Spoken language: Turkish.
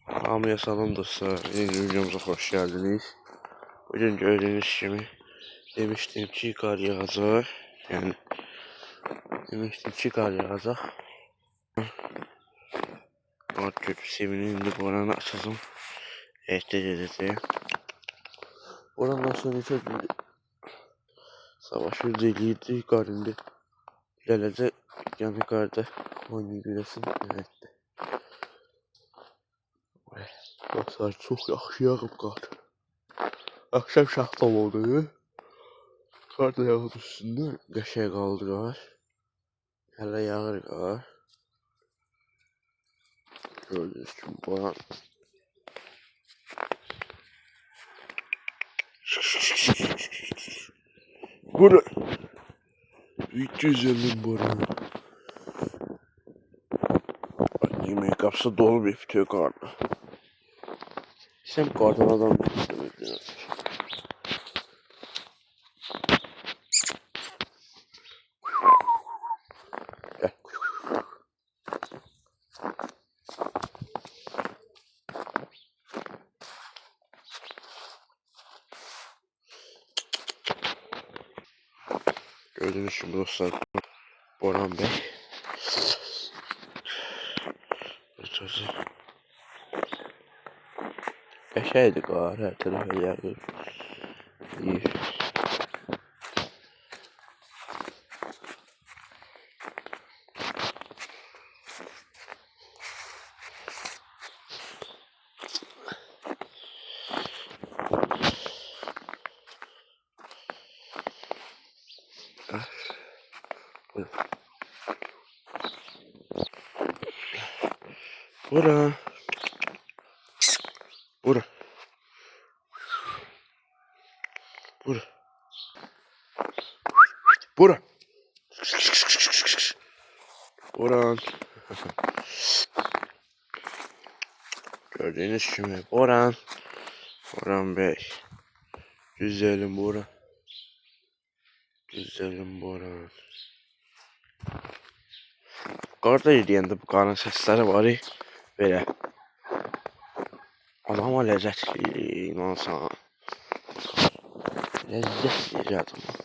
Hamıya salam dostlar. Yeni videomuza hoş geldiniz. Bugün gördüğünüz gibi demiştim ki kar yağacak. Yani demiştim ki kar yağacak. Bak kötü sevinin bu oranı açalım. Ehtiyacı. Orandan sonra çok savaşı deliydi karında. Gelecek yani karda oynayabilirsin. Evet. Dostlar çok yaxşı yağıb qar. Akşam şahtam oldu. Kar da yağdı üstünde. Qəşəng qaldı qar. Hələ yağır qar. Gördüğünüz gibi boran. Bura. 350 boran. Yemeği kapsa dolu bir bitiyor karnı. Sen kardan adam bir Gördüğünüz gibi dostlar. Boran Bey. Sözü. Qəşəngdir qar, hər tərəfə yağır. İyi. Bura. Bura. Bura. Bura. Boran. Gördüğünüz gibi Boran. Boran Bey. Güzelim Boran. Güzelim Boran. Qarda yediyəndə bu qarın səsləri var. Belə. Adama ləzzət verir, inansan. Ləzzət verir adama.